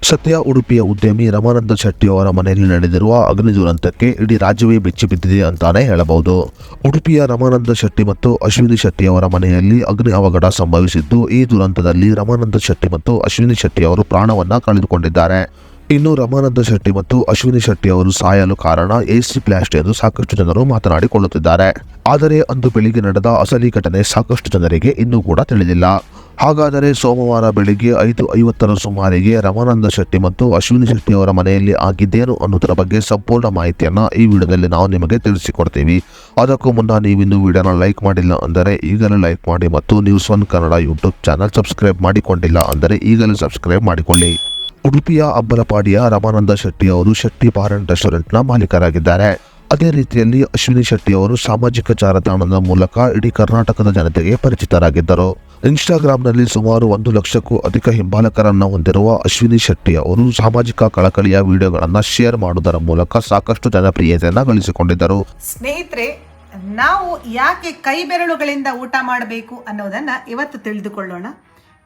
ಸದ್ಯ ಉಡುಪಿಯ ಉದ್ಯಮಿ ರಮಾನಂದ ಶೆಟ್ಟಿ ಅವರ ಮನೆಯಲ್ಲಿ ನಡೆದಿರುವ ಅಗ್ನಿ ದುರಂತಕ್ಕೆ ಇಡೀ ರಾಜ್ಯವೇ ಬೆಚ್ಚಿ ಬಿದ್ದಿದೆ ಅಂತಾನೆ ಹೇಳಬಹುದು. ಉಡುಪಿಯ ರಮಾನಂದ ಶೆಟ್ಟಿ ಮತ್ತು ಅಶ್ವಿನಿ ಶೆಟ್ಟಿ ಅವರ ಮನೆಯಲ್ಲಿ ಅಗ್ನಿ ಅವಘಡ ಸಂಭವಿಸಿದ್ದು, ಈ ದುರಂತದಲ್ಲಿ ರಮಾನಂದ ಶೆಟ್ಟಿ ಮತ್ತು ಅಶ್ವಿನಿ ಶೆಟ್ಟಿ ಅವರು ಪ್ರಾಣವನ್ನ ಕಳೆದುಕೊಂಡಿದ್ದಾರೆ. ಇನ್ನು ರಮಾನಂದ ಶೆಟ್ಟಿ ಮತ್ತು ಅಶ್ವಿನಿ ಶೆಟ್ಟಿ ಅವರು ಸಾಯಲು ಕಾರಣ ಎಸಿ ಬ್ಲಾಸ್ಟ್ ಎಂದು ಸಾಕಷ್ಟು ಜನರು ಮಾತನಾಡಿಕೊಳ್ಳುತ್ತಿದ್ದಾರೆ. ಆದರೆ ಅಂದು ಬೆಳಿಗ್ಗೆ ನಡೆದ ಅಸಲಿ ಘಟನೆ ಸಾಕಷ್ಟು ಜನರಿಗೆ ಇನ್ನೂ ಕೂಡ ತಿಳಿದಿಲ್ಲ. ಹಾಗಾದರೆ ಸೋಮವಾರ ಬೆಳಿಗ್ಗೆ 5:50 ಸುಮಾರಿಗೆ ರಮಾನಂದ ಶೆಟ್ಟಿ ಮತ್ತು ಅಶ್ವಿನಿ ಶೆಟ್ಟಿ ಅವರ ಮನೆಯಲ್ಲಿ ಆಗಿದ್ದೇನು ಅನ್ನೋದರ ಬಗ್ಗೆ ಸಂಪೂರ್ಣ ಮಾಹಿತಿಯನ್ನ ಈ ವಿಡಿಯೋದಲ್ಲಿ ನಾವು ನಿಮಗೆ ತಿಳಿಸಿಕೊಡ್ತೀವಿ. ಅದಕ್ಕೂ ಮುನ್ನ ನೀವಿನ್ನೂ ವಿಡಿಯೋನ ಲೈಕ್ ಮಾಡಿಲ್ಲ ಅಂದರೆ ಈಗಲೇ ಲೈಕ್ ಮಾಡಿ ಮತ್ತು ನ್ಯೂಸ್1 ಕನ್ನಡ ಯೂಟ್ಯೂಬ್ ಚಾನಲ್ ಸಬ್ಸ್ಕ್ರೈಬ್ ಮಾಡಿಕೊಂಡಿಲ್ಲ ಅಂದರೆ ಈಗಲೇ ಸಬ್ಸ್ಕ್ರೈಬ್ ಮಾಡಿಕೊಳ್ಳಿ. ಉಡುಪಿಯ ಅಬ್ಬಲಪಾಡಿಯ ರಮಾನಂದ ಶೆಟ್ಟಿ ಅವರು ಶೆಟ್ಟಿ ಬಾರ್ ಅಂಡ್ ರೆಸ್ಟೋರೆಂಟ್ನ ಮಾಲೀಕರಾಗಿದ್ದಾರೆ. ಅದೇ ರೀತಿಯಲ್ಲಿ ಅಶ್ವಿನಿ ಶೆಟ್ಟಿ ಅವರು ಸಾಮಾಜಿಕ ಜಾಲತಾಣದ ಮೂಲಕ ಇಡೀ ಕರ್ನಾಟಕದ ಜನತೆಗೆ ಪರಿಚಿತರಾಗಿದ್ದರು. ಇನ್ಸ್ಟಾಗ್ರಾಂನಲ್ಲಿ ಸುಮಾರು 1 ಲಕ್ಷಕ್ಕೂ ಅಧಿಕ ಹಿಂಬಾಲಕರನ್ನು ಹೊಂದಿರುವ ಅಶ್ವಿನಿ ಶೆಟ್ಟಿ ಅವರು ಸಾಮಾಜಿಕ ಕಳಕಳಿಯ ವಿಡಿಯೋಗಳನ್ನು ಶೇರ್ ಮಾಡುವುದರ ಮೂಲಕ ಸಾಕಷ್ಟು ಜನಪ್ರಿಯತೆಯನ್ನು ಗಳಿಸಿಕೊಂಡಿದ್ದರು. ಸ್ನೇಹಿತರೆ, ನಾವು ಯಾಕೆ ಕೈ ಬೆರಳುಗಳಿಂದ ಊಟ ಮಾಡಬೇಕು ಅನ್ನೋದನ್ನ ಇವತ್ತು ತಿಳಿದುಕೊಳ್ಳೋಣ.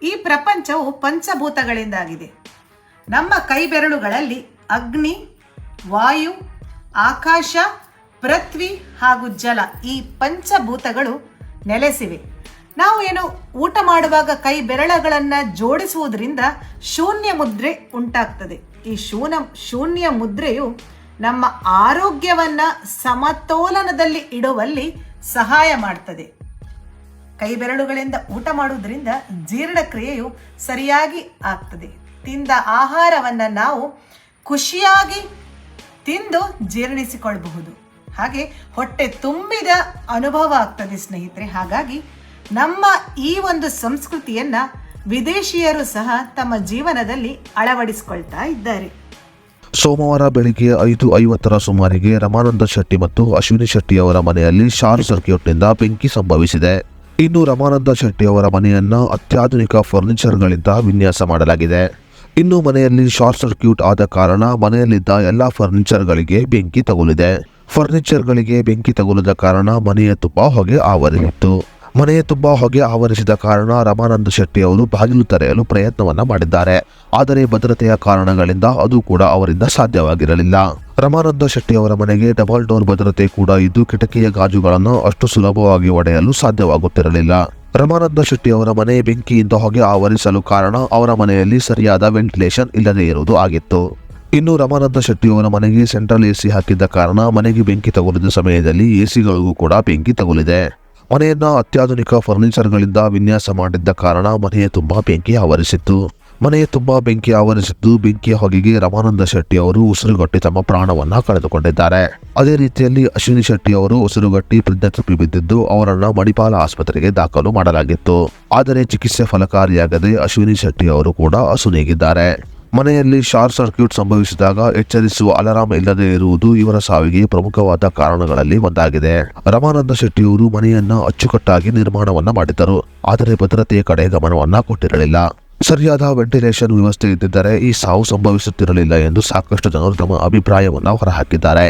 ಈ ಪ್ರಪಂಚವು ಪಂಚಭೂತಗಳಿಂದಾಗಿದೆ. ನಮ್ಮ ಕೈ ಬೆರಳುಗಳಲ್ಲಿ ಅಗ್ನಿ, ವಾಯು, ಆಕಾಶ, ಪೃಥ್ವಿ ಹಾಗೂ ಜಲ ಈ ಪಂಚಭೂತಗಳು ನೆಲೆಸಿವೆ. ನಾವು ಊಟ ಮಾಡುವಾಗ ಕೈ ಬೆರಳುಗಳನ್ನು ಜೋಡಿಸುವುದರಿಂದ ಶೂನ್ಯ ಮುದ್ರೆ ಉಂಟಾಗ್ತದೆ. ಈ ಶೂನ್ಯ ಮುದ್ರೆಯು ನಮ್ಮ ಆರೋಗ್ಯವನ್ನ ಸಮತೋಲನದಲ್ಲಿ ಇಡುವಲ್ಲಿ ಸಹಾಯ ಮಾಡ್ತದೆ. ಕೈ ಬೆರಳುಗಳಿಂದ ಊಟ ಮಾಡುವುದರಿಂದ ಜೀರ್ಣಕ್ರಿಯೆಯು ಸರಿಯಾಗಿ ಆಗ್ತದೆ. ತಿಂದ ಆಹಾರವನ್ನು ನಾವು ಖುಷಿಯಾಗಿ ತಿಂದು ಜೀರ್ಣಿಸಿಕೊಳ್ಳಬಹುದು. ಹಾಗೆ ಹೊಟ್ಟೆ ತುಂಬಿದ ಅನುಭವ ಆಗ್ತದೆ ಸ್ನೇಹಿತರೆ. ಹಾಗಾಗಿ ನಮ್ಮ ಈ ಒಂದು ಸಂಸ್ಕೃತಿಯನ್ನ ವಿದೇಶಿಯರು ಸಹ ತಮ್ಮ ಜೀವನದಲ್ಲಿ ಅಳವಡಿಸಿಕೊಳ್ತಾ ಇದ್ದಾರೆ. ಸೋಮವಾರ ಬೆಳಿಗ್ಗೆ 5:50 ಸುಮಾರಿಗೆ ರಮಾನಂದ ಶೆಟ್ಟಿ ಮತ್ತು ಅಶ್ವಿನಿ ಶೆಟ್ಟಿ ಅವರ ಮನೆಯಲ್ಲಿ ಶಾರ್ಟ್ ಸರ್ಕ್ಯೂಟ್ನಿಂದ ಬೆಂಕಿ ಸಂಭವಿಸಿದೆ. ಇನ್ನು ರಮಾನಂದ ಶೆಟ್ಟಿ ಅವರ ಮನೆಯನ್ನ ಅತ್ಯಾಧುನಿಕ ಫರ್ನಿಚರ್ಗಳಿಂದ ವಿನ್ಯಾಸ ಮಾಡಲಾಗಿದೆ. ಇನ್ನು ಮನೆಯಲ್ಲಿ ಶಾರ್ಟ್ ಸರ್ಕ್ಯೂಟ್ ಆದ ಕಾರಣ ಮನೆಯಲ್ಲಿದ್ದ ಎಲ್ಲ ಫರ್ನಿಚರ್ಗಳಿಗೆ ಬೆಂಕಿ ತಗುಲಿದೆ. ಫರ್ನಿಚರ್ಗಳಿಗೆ ಬೆಂಕಿ ತಗುಲಿದ ಕಾರಣ ಮನೆಯ ತುಂಬ ಹೊಗೆ ಆವರಿಸಿತ್ತು. ಮನೆಯ ತುಂಬ ಹೊಗೆ ಆವರಿಸಿದ ಕಾರಣ ರಮಾನಂದ ಶೆಟ್ಟಿ ಅವರು ಬಾಗಿಲು ತೆರೆಯಲು ಪ್ರಯತ್ನವನ್ನ ಮಾಡಿದ್ದಾರೆ. ಆದರೆ ಭದ್ರತೆಯ ಕಾರಣಗಳಿಂದ ಅದು ಕೂಡ ಅವರಿಂದ ಸಾಧ್ಯವಾಗಿರಲಿಲ್ಲ. ರಮಾನಂದ ಶೆಟ್ಟಿ ಅವರ ಮನೆಗೆ ಡಬಲ್ ಡೋರ್ ಭದ್ರತೆ ಕೂಡ ಇದ್ದು ಕಿಟಕಿಯ ಗಾಜುಗಳನ್ನು ಅಷ್ಟು ಸುಲಭವಾಗಿ ಒಡೆಯಲು ಸಾಧ್ಯವಾಗುತ್ತಿರಲಿಲ್ಲ. ರಮಾನಂದ ಶೆಟ್ಟಿ ಅವರ ಮನೆ ಬೆಂಕಿಯಿಂದ ಹೊಗೆ ಆವರಿಸಲು ಕಾರಣ ಅವರ ಮನೆಯಲ್ಲಿ ಸರಿಯಾದ ವೆಂಟಿಲೇಷನ್ ಇಲ್ಲದೆ ಇರುವುದು ಆಗಿತ್ತು. ಇನ್ನು ರಮಾನಂದ ಶೆಟ್ಟಿ ಅವರ ಮನೆಗೆ ಸೆಂಟ್ರಲ್ ಎಸಿ ಹಾಕಿದ್ದ ಕಾರಣ ಮನೆಗೆ ಬೆಂಕಿ ತಗುಲಿದ ಸಮಯದಲ್ಲಿ ಎಸಿಗಳಿಗೂ ಕೂಡ ಬೆಂಕಿ ತಗುಲಿದೆ. ಮನೆಯನ್ನ ಅತ್ಯಾಧುನಿಕ ಫರ್ನಿಚರ್ಗಳಿಂದ ವಿನ್ಯಾಸ ಮಾಡಿದ್ದ ಕಾರಣ ಮನೆಯ ತುಂಬಾ ಬೆಂಕಿ ಆವರಿಸಿತ್ತು. ಬೆಂಕಿಯ ಹೊಗೆಗೆ ರಮಾನಂದ ಶೆಟ್ಟಿ ಅವರು ಉಸಿರುಗಟ್ಟಿ ತಮ್ಮ ಪ್ರಾಣವನ್ನ ಕಳೆದುಕೊಂಡಿದ್ದಾರೆ. ಅದೇ ರೀತಿಯಲ್ಲಿ ಅಶ್ವಿನಿ ಶೆಟ್ಟಿ ಅವರು ಉಸಿರುಗಟ್ಟಿ ಪ್ರಜ್ಞೆ ತಪ್ಪಿ ಬಿದ್ದಿದ್ದು ಅವರನ್ನ ಮಣಿಪಾಲ ಆಸ್ಪತ್ರೆಗೆ ದಾಖಲು ಮಾಡಲಾಗಿತ್ತು. ಆದರೆ ಚಿಕಿತ್ಸೆ ಫಲಕಾರಿಯಾಗದೆ ಅಶ್ವಿನಿ ಶೆಟ್ಟಿ ಅವರು ಕೂಡ ಅಸುನೀಗಿದ್ದಾರೆ. ಮನೆಯಲ್ಲಿ ಶಾರ್ಟ್ ಸರ್ಕ್ಯೂಟ್ ಸಂಭವಿಸಿದಾಗ ಎಚ್ಚರಿಸುವ ಅಲಾರಾಂ ಇಲ್ಲದೆ ಇರುವುದು ಇವರ ಸಾವಿಗೆ ಪ್ರಮುಖವಾದ ಕಾರಣಗಳಲ್ಲಿ ಒಂದಾಗಿದೆ. ರಮಾನಂದ ಶೆಟ್ಟಿಯವರು ಮನೆಯನ್ನ ಅಚ್ಚುಕಟ್ಟಾಗಿ ನಿರ್ಮಾಣವನ್ನ ಮಾಡಿದ್ದರು, ಆದರೆ ಭದ್ರತೆಯ ಕಡೆ ಗಮನವನ್ನ ಕೊಟ್ಟಿರಲಿಲ್ಲ. ಸರಿಯಾದ ವೆಂಟಿಲೇಷನ್ ವ್ಯವಸ್ಥೆ ಇದ್ದಿದ್ದರೆ ಈ ಸಾವು ಸಂಭವಿಸುತ್ತಿರಲಿಲ್ಲ ಎಂದು ಸಾಕಷ್ಟು ಜನರು ತಮ್ಮ ಅಭಿಪ್ರಾಯವನ್ನ ಹೊರಹಾಕಿದ್ದಾರೆ.